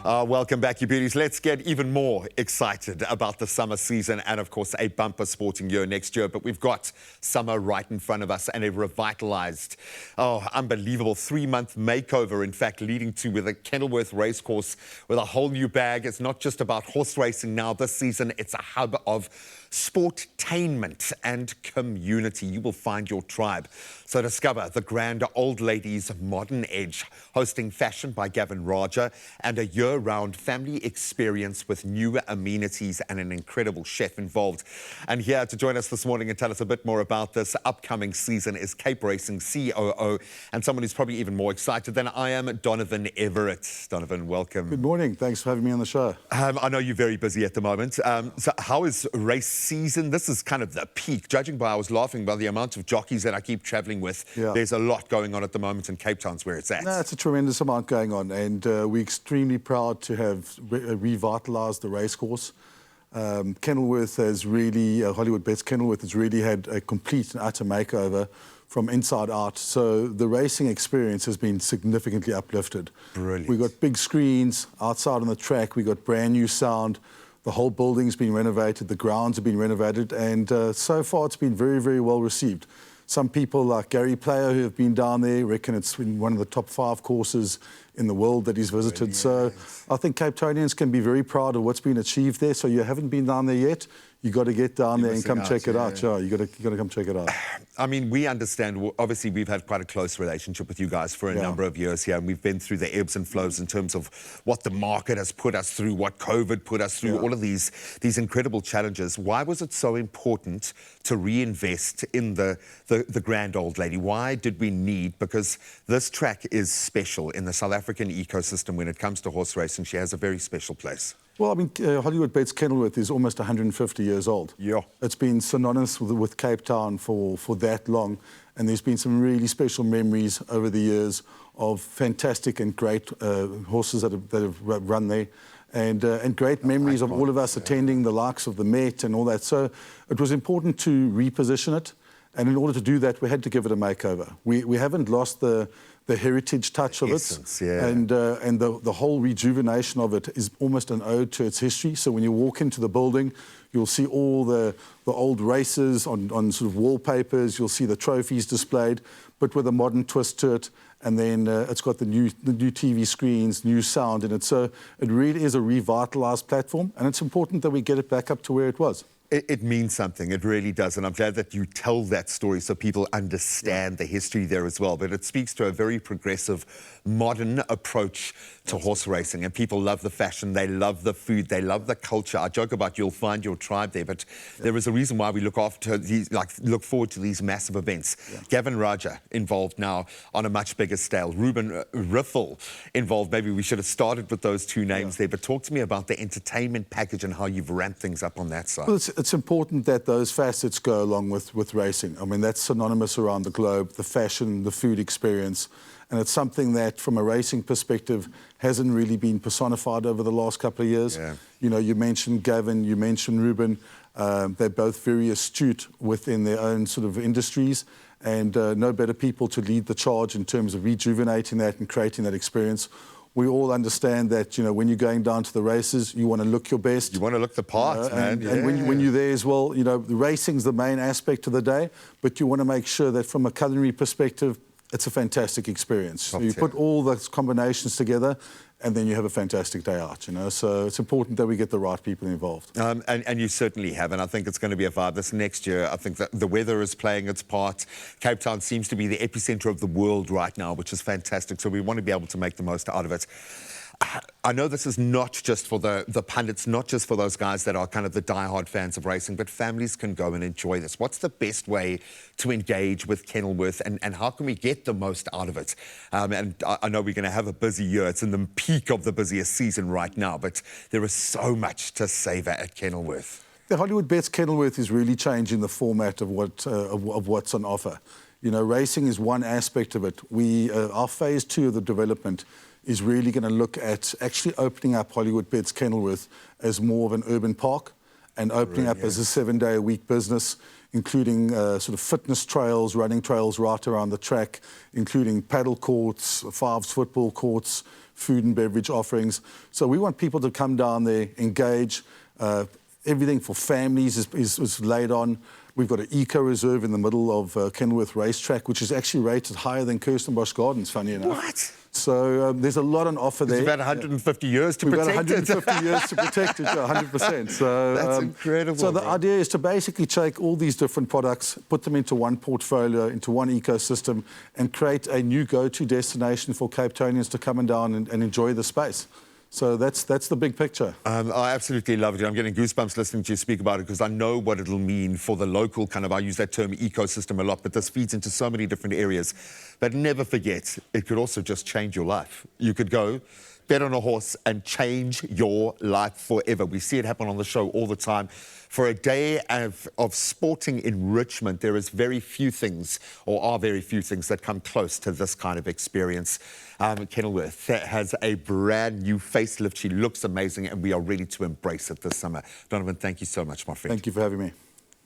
Welcome back, you beauties. Let's get even more excited about the summer season and, of course, a bumper sporting year next year. But we've got summer right in front of us and a revitalized, unbelievable 3-month makeover, in fact, leading to with a Kenilworth racecourse with a whole new bag. It's not just about horse racing now. This season, it's a hub of sportainment and community. You will find your tribe. So discover the grand old ladies modern edge, hosting fashion by Gavin Raja and a year-round family experience with new amenities and an incredible chef involved. And here to join us this morning and tell us a bit more about this upcoming season is Cape Racing COO and someone who's probably even more excited than I am, Donovan Everett. Donovan, welcome. Good morning. Thanks for having me on the show. I know you're very busy at the moment. So how is race season? This is kind of the peak. Judging by, I was laughing by the amount of jockeys that I keep travelling with. Yeah. There's a lot going on at the moment in Cape Town's where it's at. No, it's a tremendous amount going on, and we're extremely proud to have revitalised the racecourse. Kenilworth has really, Hollywood Bets Kenilworth has really had a complete and utter makeover from inside out. So the racing experience has been significantly uplifted. Brilliant. We've got big screens outside on the track. We've got brand new sound. The whole building's been renovated. The grounds have been renovated. And so far, it's been very, very well received. Some people like Gary Player, who have been down there, reckon it's one of the top 5 courses in the world that he's visited. Yes. So I think Cape Townians can be very proud of what's been achieved there. So you haven't been down there yet, you've got to get down there and come check it out. Yeah, you got to come check it out. I mean, we understand, obviously, we've had quite a close relationship with you guys for a number of years here, and we've been through the ebbs and flows in terms of what the market has put us through, what COVID put us through, all of these incredible challenges. Why was it so important to reinvest in the grand old lady? Why did we need, because this track is special in the South African ecosystem when it comes to horse racing. She has a very special place. Well, I mean, Hollywood Bets Kenilworth is almost 150 years old. Yeah. It's been synonymous with Cape Town for that long, and there's been some really special memories over the years of fantastic and great horses that have run there, and great memories of all of us attending the likes of the Met and all that. So it was important to reposition it, and in order to do that, we had to give it a makeover. We haven't lost the heritage touch of essence, it, yeah. and the whole rejuvenation of it is almost an ode to its history. So when you walk into the building, you'll see all the old races on sort of wallpapers. You'll see the trophies displayed, but with a modern twist to it. And then it's got the new TV screens, new sound in it. So it really is a revitalised platform, and it's important that we get it back up to where it was. It means something, it really does, and I'm glad that you tell that story so people understand the history there as well. But it speaks to a very progressive, modern approach to horse racing, and people love the fashion, they love the food, they love the culture. I joke about you'll find your tribe there, but there is a reason why we look forward to these massive events. Gavin Raja involved now on a much bigger scale. Ruben Riffle involved. Maybe we should have started with those two names there, but talk to me about the entertainment package and how you've ramped things up on that side. Well, it's important that those facets go along with racing. I mean, that's synonymous around the globe, the fashion, the food experience. And it's something that, from a racing perspective, hasn't really been personified over the last couple of years. Yeah. You know, you mentioned Gavin, you mentioned Ruben. They're both very astute within their own sort of industries, and no better people to lead the charge in terms of rejuvenating that and creating that experience. We all understand that, you know, when you're going down to the races, you want to look your best. You want to look the part, man. And when you're there as well, you know, the racing's the main aspect of the day, but you want to make sure that from a culinary perspective, it's a fantastic experience. So you put all those combinations together, and then you have a fantastic day out, you know. So it's important that we get the right people involved. And you certainly have, and I think it's going to be a vibe this next year. I think that the weather is playing its part. Cape Town seems to be the epicenter of the world right now, which is fantastic. So we want to be able to make the most out of it. I know this is not just for the pundits, not just for those guys that are kind of the diehard fans of racing, but families can go and enjoy this. What's the best way to engage with Kenilworth, and how can we get the most out of it? And I know we're going to have a busy year. It's in the peak of the busiest season right now, but there is so much to savour at Kenilworth. The Hollywood Bets Kenilworth is really changing the format of what's on offer. You know, racing is one aspect of it. Our phase 2 of the development is really going to look at actually opening up Hollywood Bets Kenilworth as more of an urban park and opening up as a 7-day-a-week business including sort of fitness trails, running trails right around the track, including paddle courts, fives football courts, food and beverage offerings. So we want people to come down there, engage. Everything for families is laid on. We've got an eco-reserve in the middle of Kenilworth Racetrack, which is actually rated higher than Kirstenbosch Gardens, funny enough. What? So there's a lot on offer there. We've had 150 years to protect it. We've got 150 years to protect it, 100%. So, that's incredible. So the idea is to basically take all these different products, put them into one portfolio, into one ecosystem, and create a new go-to destination for Cape Townians to come down and enjoy the space. So that's the big picture. I absolutely love it. I'm getting goosebumps listening to you speak about it because I know what it'll mean for the local kind of, I use that term ecosystem a lot, but this feeds into so many different areas. But never forget, it could also just change your life. You could go, bet on a horse and change your life forever. We see it happen on the show all the time. For a day of sporting enrichment, there is very few things, or are very few things, that come close to this kind of experience. Kenilworth has a brand new facelift. She looks amazing, and we are ready to embrace it this summer. Donovan, thank you so much, my friend. Thank you for having me.